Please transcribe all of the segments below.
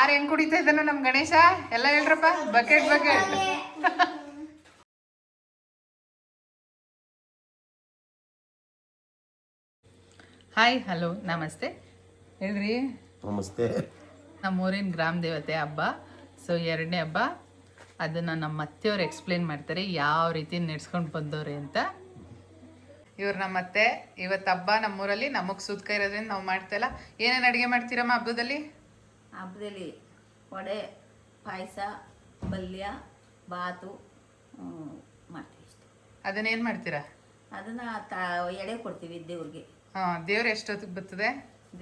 Sir ಹೆಂಗ್ ಕುಡಿತಾ ಇದ್ದಾನ ನಮ್ ಗಣೇಶ ಎಲ್ಲ ಹೇಳ್ರಪ್ಪ. Bucket bucket. ಹಾಯ್ ಹಲೋ ನಮಸ್ತೆ ಹೇಳ್ರಿ. ನಮಸ್ತೆ. ನಮ್ಮೂರಿನ ಗ್ರಾಮ ದೇವತೆ ಹಬ್ಬ. ಸೊ 2ನೇ ಹಬ್ಬ. ಅದನ್ನು ನಮ್ಮ ಅತ್ತೆಯವ್ರು ಎಕ್ಸ್ಪ್ಲೇನ್ ಮಾಡ್ತಾರೆ ಯಾವ ರೀತಿ ನಡೆಸ್ಕೊಂಡು ಬಂದವ್ರೆ ಅಂತ. ಇವ್ರು ನಮ್ಮ ಅತ್ತೆ. ಇವತ್ತು ಹಬ್ಬ ನಮ್ಮೂರಲ್ಲಿ ನಮಗೆ ಸೂತ್ಕ ಇರೋದ್ರಿಂದ ನಾವು ಮಾಡ್ತಾಯಿಲ್ಲ. ಏನೇನು ಅಡುಗೆ ಮಾಡ್ತೀರಮ್ಮ ಹಬ್ಬದಲ್ಲಿ? ವಡೆ, ಪಾಯಸ, ಪಲ್ಯ, ಬಾತು ಮಾಡ್ತೀವಿ ಇಷ್ಟೇ. ಅದನ್ನೇನು ಮಾಡ್ತೀರಾ? ಅದನ್ನು ಎಡೆ ಕೊಡ್ತೀವಿ ದೇವ್ರಿಗೆ. ಹಾಂ, ದೇವ್ರು ಎಷ್ಟೊತ್ತಿಗೆ ಬರ್ತದೆ?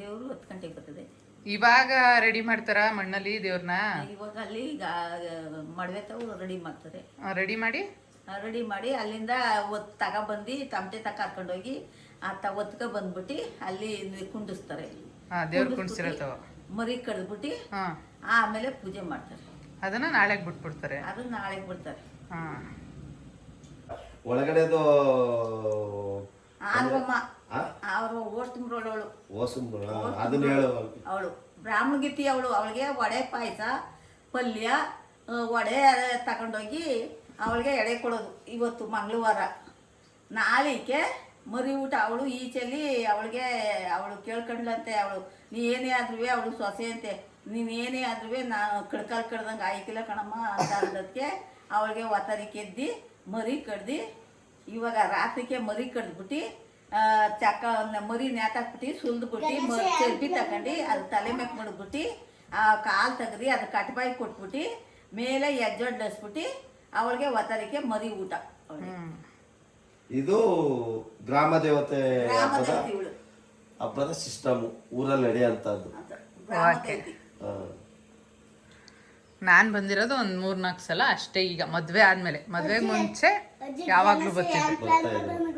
ದೇವರು 10 ಗಂಟೆಗೆ ಬರ್ತದೆ. ಇವಾಗ ರೆಡಿ ಮಾಡ್ತಾರ ಮಣ್ಣಲ್ಲಿ ದೇವ್ರನ್ನ? ಇವಾಗ ಅಲ್ಲಿ ಮಡವೆ ತಾವು ರೆಡಿ ಮಾಡ್ತಾರೆ. ರೆಡಿ ಮಾಡಿ ಅಲ್ಲಿಂದ ತಗೊಬಂದು ತಮಟೆ ಕರ್ಕೊಂಡೋಗಿ ಒತ್ಕೊ ಬಂದ್ಬಿಟ್ಟು ಅಲ್ಲಿ ಕುಂಡಿಸ್ತಾರೆ. ದೇವ್ರು ಕುಂಡಿಸಿರತ್ತವ ಮರಿ ಕಡ್ದ್ಬಿಟ್ಟು ಆಮೇಲೆ ಪೂಜೆ ಮಾಡ್ತಾರೆ. ಅದನ್ನ ನಾಳೆಗೆ ಬಿಟ್ಬಿಡ್ತಾರೆ. ಅದನ್ನ ನಾಳೆಗೆ ಬಿಡ್ತಾರೆ. ಒಳಗಡೆದು ಅವರು ಓಸ್ತಿಂಬ್ರೋಳವಳು ಅವಳು ಬ್ರಾಹ್ಮಣಗಿತ್ತಿ. ಅವಳಿಗೆ ವಡೆ ಪಾಯಸ ಪಲ್ಯ ವಡೆ ತಗೊಂಡೋಗಿ ಅವಳಿಗೆ ಎಡೆ ಕೊಡೋದು. ಇವತ್ತು ಮಂಗಳವಾರ. ನಾಳಿಕೆ ಮರಿ ಊಟ. ಅವಳು ಈಚೆಲಿ ಅವಳು ಕೇಳ್ಕೊಂಡ್ಲಂತೆ. ಅವಳು ನೀ ಏನೇ ಆದ್ರೂ ಅವಳು ಸೊಸೆ ಅಂತೆ. ನೀನು ಏನೇ ಆದ್ರೂ ನಾನು ಕಡ್ದಂಗೆ ಆಯ್ಕಿಲ್ಲ ಕಣಮ್ಮ ಅಂತ ಅಂದದಕ್ಕೆ ಅವಳಿಗೆ ಒತ್ತರಿ ಕೆದ್ದಿ ಮರಿ ಕಡ್ದು ಇವಾಗ ರಾತ್ರಿಗೆ ಮರಿ ಕಡ್ದ್ಬಿಟ್ಟು ಮರಿ ನೇತಾಕ್ಬಿಟ್ಟು ಸುಲ್ದ್ಬಿಟ್ಟು ಚರ್ಬಿ ತಗೊಂಡು ಅದು ತಲೆ ಮೇಲೆ ಮಡಗ್ಬಿಟ್ಟು ಕಾಲು ತೆಗ್ದು ಅದು ಕಟ್ಬಾಯಿ ಕೊಟ್ಬಿಟ್ಟು ಮೇಲೆ ಎಜ್ಜೊಡ್ಡಿಸ್ಬಿಟ್ಟು ಅವಳಿಗೆ ಒತ್ತರಿಕೆ ಮರಿ ಊಟ. ಇದು ಗ್ರಾಮ ದೇವತೆ ಹಬ್ಬದ ಸಿಸ್ಟಮ್ ಊರಲ್ಲಿ ನಡೆಯುವಂಥದ್ದು. ನಾನು ಬಂದಿರೋದು ಒಂದು 3-4 ಸಲ ಅಷ್ಟೇ. ಈಗ ಮದ್ವೆ ಆದ್ಮೇಲೆ, ಮದ್ವೆಗೆ ಮುಂಚೆ ಯಾವಾಗ್ಲೂ ಬರ್ತಿದ್ದೆ.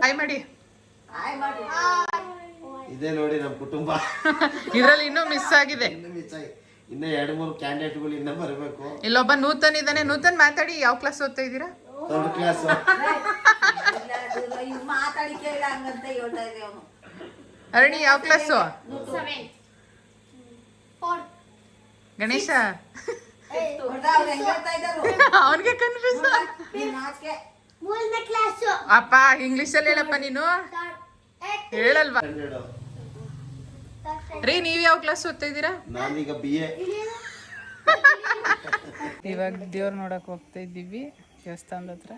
ಹಾಯ್ ಮಾಡಿ. ಇದೇ ನೋಡಿ ನಮ್ಮ ಕುಟುಂಬ. ಇದ್ರಲ್ಲಿ ಇನ್ನೂ ಮಿಸ್ ಆಗಿದೆ. ಇನ್ನ 2-3 ಕ್ಯಾಂಡಿಡೇಟ್ಗಳು ಇನ್ನ ಬರಬೇಕು. ಇಲ್ಲೊಬ್ಬ ನೂತನ್ ಇದ್ದಾನೆ. ನೂತನ್ ಮಾತಾಡಿ. ಯಾವ ಕ್ಲಾಸ್ ಓದ್ತಾ ಇದ್ದೀರಾ? 3rd class. ಅರಣಿ ಯಾವ ಕ್ಲಾಸು? ಗಣೇಶ ಅವನಿಗೆ ಕನ್ಫ್ಯೂಸ್. ಅಪ್ಪ ಇಂಗ್ಲಿಷಲ್ಲಿ ಹೇಳಪ್ಪ ನೀನು. ಹೇಳಲ್ವಾ ರೀ? ನೀವ್ ಯಾವ ಕ್ಲಾಸ್ ಓದ್ತಾ ಇದ್ದೀರಾ? ನಾನೀಗ BA. ಇವಾಗ ದೇವ್ರ ನೋಡಕ್ ಹೋಗ್ತಾ ಇದ್ದೀವಿ ದೇವಸ್ಥಾನದ ಹತ್ರ.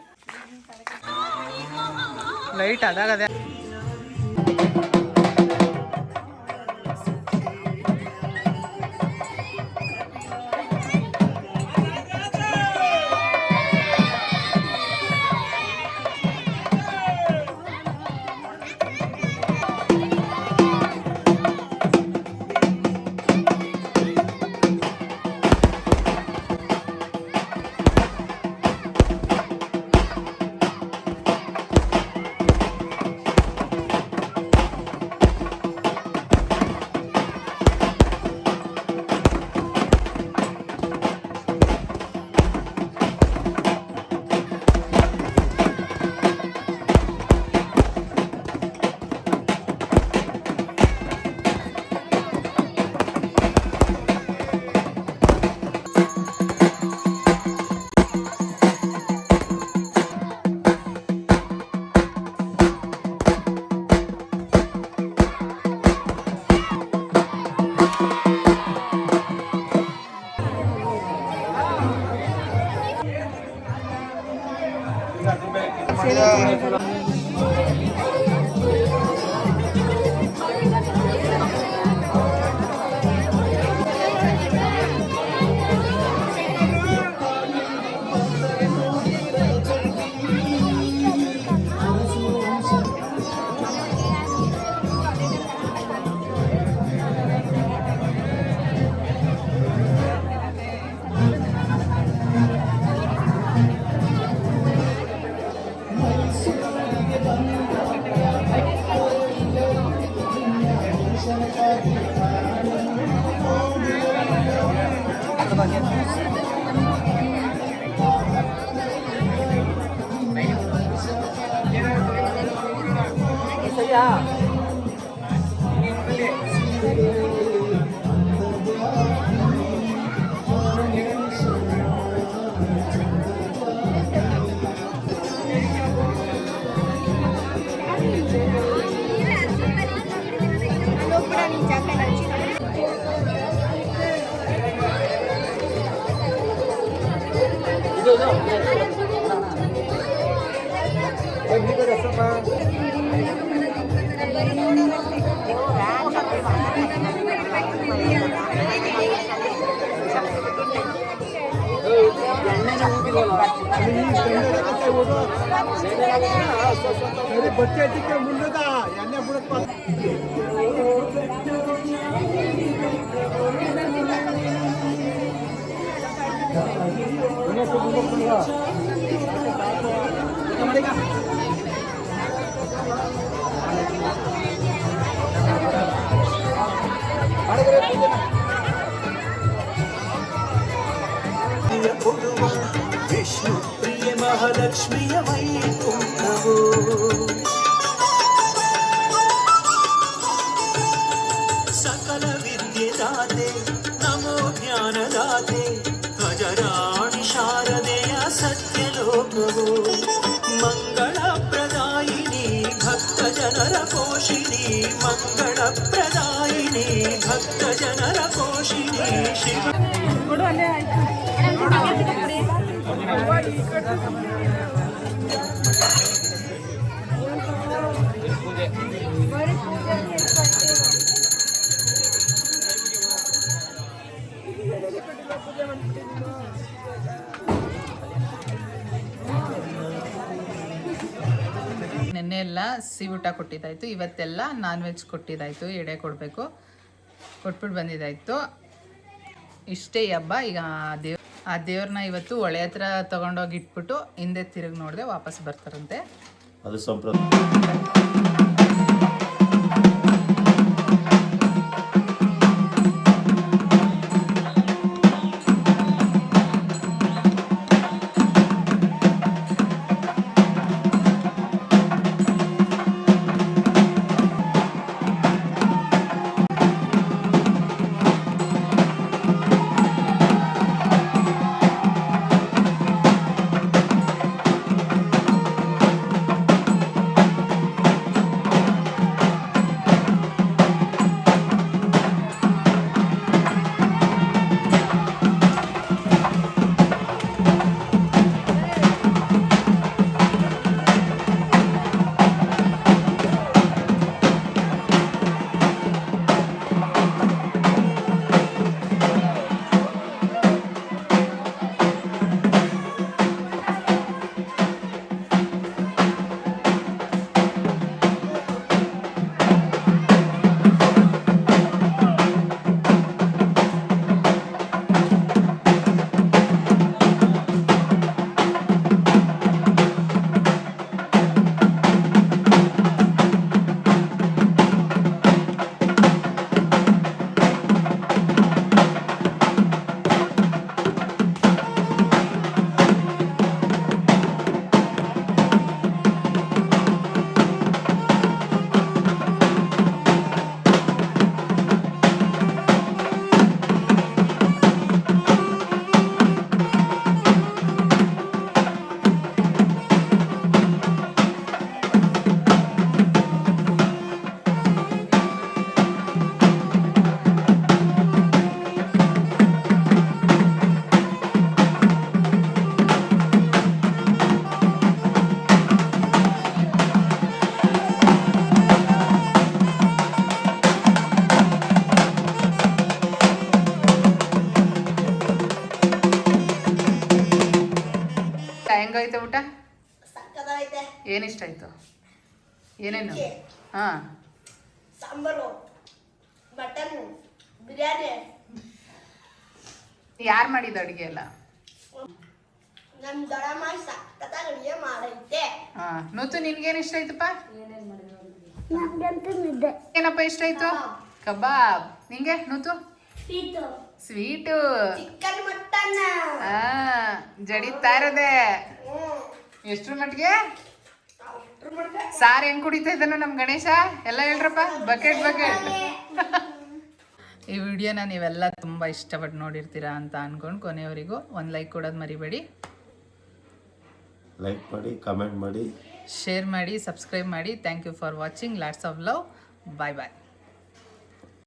ಲೈಟ್ ಅದಾಗದೆ. ಬಟ್ಟೆ ಮುಂದದ ಎಣ್ಣೆ ಬಿಡಪ್ಪ. ವಿಷ್ಣು ಪ್ರಿಯ ಮಹಾಲಕ್ಷ್ಮಿಯ ವೈಕುಂಠವು ಸಕಲ ವಿದ್ಯೆದಾತೆ ನಮೋ ಜ್ಞಾನದಾತೆ ಅಜರಾಣಿ ಶಾರದೆಯ ಸತ್ಯಲೋಕವು ಮಂಗಳ ಪ್ರದಾಯಿನಿ ಭಕ್ತ ಜನರ ಪೋಷಿಣಿ ಮಂಗಳ ಪ್ರದಾಯಿನಿ ಭಕ್ತ ಜನರ ಪೋಷಿಣಿ ಶಿವ ನೆನ್ನೆ ಎಲ್ಲ ಸಿಹಿ ಊಟ ಕೊಟ್ಟಿದ್ದಾಯಿತು, ಇವತ್ತೆಲ್ಲ ನಾನ್ ವೆಜ್ ಕೊಟ್ಟಿದ್ದಾಯಿತು, ಎಡೆ ಕೊಡಬೇಕು, ಕೊಟ್ಬಿಟ್ಟು ಬಂದಿದ್ದಾಯಿತು. ಇಷ್ಟೇ ಈ ಹಬ್ಬ. ಈಗ ಆ ದೇವ್ರನ್ನ ಇವತ್ತು ಹೊಳೆ ಹತ್ರ ತೊಗೊಂಡೋಗಿ ಇಟ್ಬಿಟ್ಟು ಹಿಂದೆ ತಿರುಗಿ ನೋಡಿದೆ ವಾಪಸ್ ಬರ್ತಾರಂತೆ. ಅದು ಸಂಪ್ರದಾಯ. ಹೆಂಗಾಯ್ತು ಊಟ? ಸಕ್ಕದಾಗೈತೆ. ಏನಿಷ್ಟ ಆಯ್ತು? ಏನೇನು? ಹಾಂ, ಸಾಂಬಾರು, ಮಟನ್, ಬಿರಿಯಾನಿ. ಯಾರು ಮಾಡಿದ್ದು ಅಡುಗೆ ಎಲ್ಲ? ನಮ್ಮ ದೊಡ್ಡಮ್ಮ ಸಕ್ಕತ್ತಾಗಿ ಅಡುಗೆ ಮಾಡೈತೆ. ಹಾಂ, ನೂತು ನಿನ್ಗೇನು ಇಷ್ಟ ಆಯ್ತಪ್ಪ? ನಮ್ಗಂತೂ ನಿದ್ದೆ. ಏನಪ್ಪ ಇಷ್ಟ ಆಯ್ತು? ಕಬಾಬ್. ನಿಂಗೆ ನೂತು? ಸ್ವೀಟು. Chicken mutton. ಜಡಿತಾ ಇರೋದೆ. ಎಷ್ಟ್ರ ಮಟ್ಟಿಗೆ? ಸಾರು ಹೆಂಗ್ ಕುಡಿತಾ ಇದ್ದಾನು ನಮ್ಮ ಗಣೇಶ? ಎಲ್ಲ ಹೇಳ್ರಪ್ಪ. Bucket bucket. ಈ ವಿಡಿಯೋನ ನೀವೆಲ್ಲ ತುಂಬ ಇಷ್ಟಪಟ್ಟು ನೋಡಿರ್ತೀರಾ ಅಂತ ಅನ್ಕೊಂಡು ಕೊನೆಯವರಿಗೂ ಒಂದು ಲೈಕ್ ಕೊಡೋದು ಮರಿಬೇಡಿ. ಲೈಕ್ ಮಾಡಿ, ಕಮೆಂಟ್ ಮಾಡಿ, ಶೇರ್ ಮಾಡಿ, ಸಬ್ಸ್ಕ್ರೈಬ್ ಮಾಡಿ. Thank you for watching. Lots of love. Bye bye.